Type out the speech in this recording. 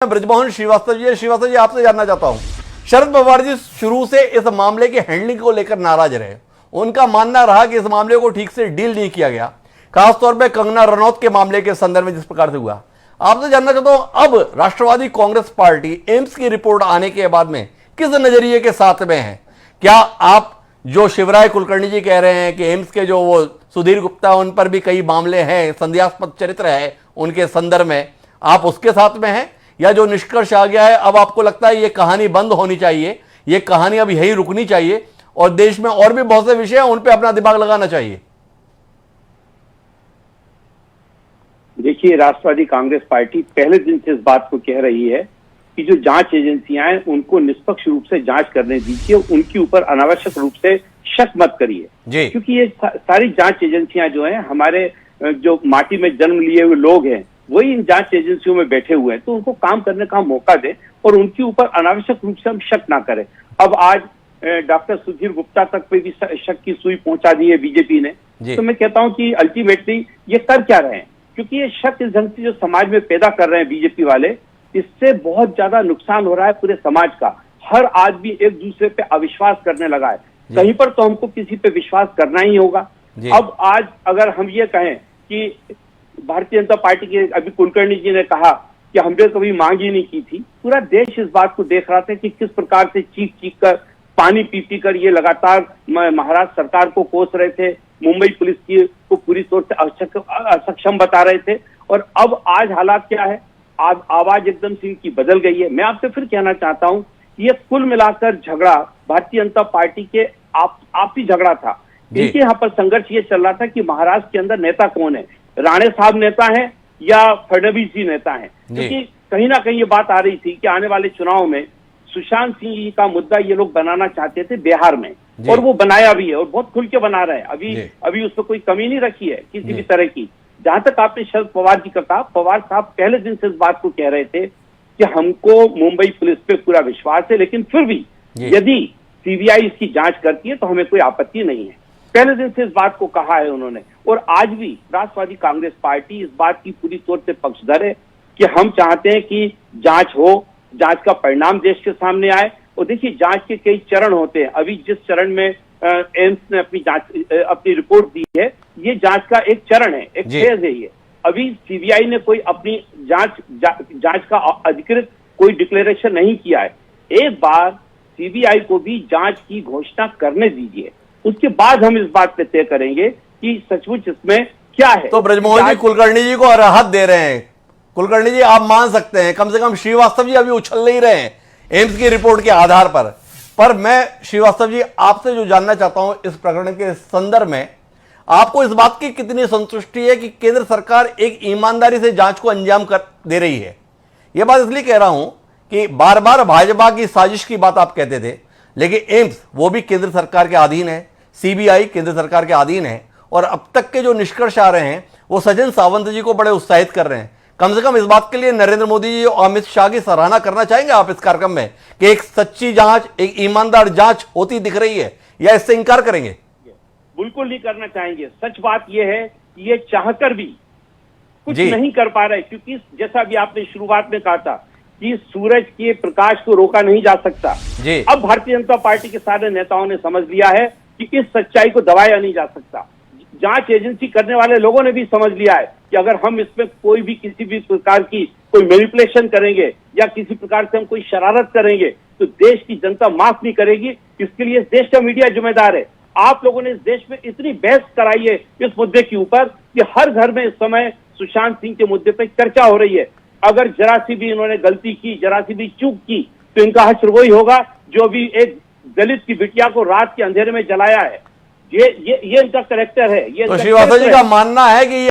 ब्रजमोहन श्रीवास्तव जी आपसे जानना चाहता हूं, शरद पवार जी शुरू से इस मामले की हैंडलिंग को लेकर नाराज रहे। उनका मानना रहा कि इस मामले को ठीक से डील नहीं किया गया, खासतौर पे कंगना रनौत के मामले के संदर्भ में जिस प्रकार से हुआ। आपसे जानना चाहता हूं, अब राष्ट्रवादी कांग्रेस पार्टी एम्स की रिपोर्ट आने के बाद में किस नजरिए के साथ में है? क्या आप जो शिवराय कुलकर्णी जी कह रहे हैं कि एम्स के जो वो सुधीर गुप्ता उन पर भी कई मामले हैं, संदेहास्पद चरित्र है उनके संदर्भ में, आप उसके साथ में हैं, या जो निष्कर्ष आ गया है अब आपको लगता है ये कहानी बंद होनी चाहिए, ये कहानी अब यही रुकनी चाहिए और देश में और भी बहुत से विषय हैं उन पे अपना दिमाग लगाना चाहिए? देखिए, राष्ट्रवादी कांग्रेस पार्टी पहले दिन से इस बात को कह रही है कि जो जांच एजेंसियां हैं उनको निष्पक्ष रूप से जांच करने दीजिए, उनके ऊपर अनावश्यक रूप से शक मत करिए, क्योंकि ये सारी जांच एजेंसियां जो हैं हमारे जो माटी में जन्म लिए हुए लोग हैं वही इन जांच एजेंसियों में बैठे हुए हैं, तो उनको काम करने का मौका दें और उनके ऊपर अनावश्यक रूप से हम शक ना करें। अब आज डॉक्टर सुधीर गुप्ता तक पे भी शक की सुई पहुंचा दी है बीजेपी ने, तो मैं कहता हूं कि अल्टीमेटली ये कर क्या रहे हैं, क्योंकि ये शक इस ढंग से जो समाज में पैदा कर रहे हैं बीजेपी वाले, इससे बहुत ज्यादा नुकसान हो रहा है पूरे समाज का। हर आदमी एक दूसरे पे अविश्वास करने लगा है, कहीं पर तो हमको किसी पे विश्वास करना ही होगा। अब आज अगर हम ये कहें कि भारतीय जनता पार्टी के अभी कुलकर्णी जी ने कहा कि हमने कभी मांग ही नहीं की थी, पूरा देश इस बात को देख रहा था कि किस प्रकार से चीख कर पानी पी कर ये लगातार महाराष्ट्र सरकार को कोस रहे थे, मुंबई पुलिस की को पूरी तौर से असक्षम बता रहे थे। और अब आज हालात क्या है, आज आवाज एकदम से इनकी बदल गई है। मैं आपसे फिर कहना चाहता हूं कि ये कुल मिलाकर झगड़ा भारतीय जनता पार्टी के आपसी झगड़ा था। इनके यहाँ पर संघर्ष ये चल रहा था कि महाराष्ट्र के अंदर नेता कौन है, राणे साहब नेता हैं या फडणवीस जी नेता हैं, क्योंकि कहीं ना कहीं ये बात आ रही थी कि आने वाले चुनाव में सुशांत सिंह जी का मुद्दा ये लोग बनाना चाहते थे बिहार में, और वो बनाया भी है और बहुत खुल के बना रहे हैं। अभी उसमें कोई कमी नहीं रखी है किसी भी तरह की। जहां तक आपने शरद पवार जी का कहा, पवार साहब पहले दिन से इस बात को कह रहे थे कि हमको मुंबई पुलिस पे पूरा विश्वास है, लेकिन फिर भी यदि सीबीआई इसकी जांच करती है तो हमें कोई आपत्ति नहीं है। पहले दिन से इस बात को कहा है उन्होंने, और आज भी राष्ट्रवादी कांग्रेस पार्टी इस बात की पूरी तौर से पक्षधर है कि हम चाहते हैं कि जांच हो, जांच का परिणाम देश के सामने आए। और देखिए, जांच के कई चरण होते हैं। अभी जिस चरण में एम्स ने अपनी रिपोर्ट दी है, ये जांच का एक चरण है, एक फेज है ये। अभी सीबीआई ने कोई अपनी जांच का अधिकृत कोई डिक्लेरेशन नहीं किया है। एक बार सीबीआई को भी जांच की घोषणा करने दीजिए, उसके बाद हम इस बात पे तय करेंगे कि सचमुच इसमें क्या है। तो ब्रजमोहन जी कुलकर्णी जी को राहत दे रहे हैं। कुलकर्णी जी, आप मान सकते हैं, कम से कम श्रीवास्तव जी अभी उछल नहीं रहे हैं एम्स की रिपोर्ट के आधार पर मैं श्रीवास्तव जी आपसे जो जानना चाहता हूं इस प्रकरण के संदर्भ में, आपको इस बात की कितनी संतुष्टि है कि केंद्र सरकार एक ईमानदारी से जांच को अंजाम कर दे रही है? यह बात इसलिए कह रहा हूं कि बार बार भाजपा की साजिश की बात आप कहते थे, लेकिन एम्स वो भी केंद्र सरकार के अधीन है, सीबीआई केंद्र सरकार के अधीन है, और अब तक के जो निष्कर्ष आ रहे हैं वो सचिन सावंत जी को बड़े उत्साहित कर रहे हैं। कम से कम इस बात के लिए नरेंद्र मोदी जी और अमित शाह की सराहना करना चाहेंगे आप इस कार्यक्रम में कि एक सच्ची जांच, एक ईमानदार जांच होती दिख रही है, या इससे इंकार करेंगे? बिल्कुल नहीं करना चाहेंगे। सच बात यह है कि ये चाहकर भी कुछ नहीं कर पा रहे, क्योंकि जैसा भी आपने शुरुआत में कहा था कि सूरज के प्रकाश को रोका नहीं जा सकता। अब भारतीय जनता पार्टी के सारे नेताओं ने समझ लिया है कि इस सच्चाई को दबाया नहीं जा सकता। जांच एजेंसी करने वाले लोगों ने भी समझ लिया है कि अगर हम इसमें कोई भी किसी भी प्रकार की कोई मैनिपुलेशन करेंगे या किसी प्रकार से हम कोई शरारत करेंगे तो देश की जनता माफ नहीं करेगी। इसके लिए देश का मीडिया जिम्मेदार है। आप लोगों ने इस देश में इतनी बहस कराई है इस मुद्दे के ऊपर कि हर घर में इस समय सुशांत सिंह के मुद्दे पर चर्चा हो रही है। अगर जरा सी भी इन्होंने गलती की, जरा सी भी चूक की, तो इनका हश्र वही होगा जो भी एक दलित की बिटिया को रात के अंधेरे में जलाया है। ये इनका कैरेक्टर है। ये तो श्रीवास्तव जी का मानना है कि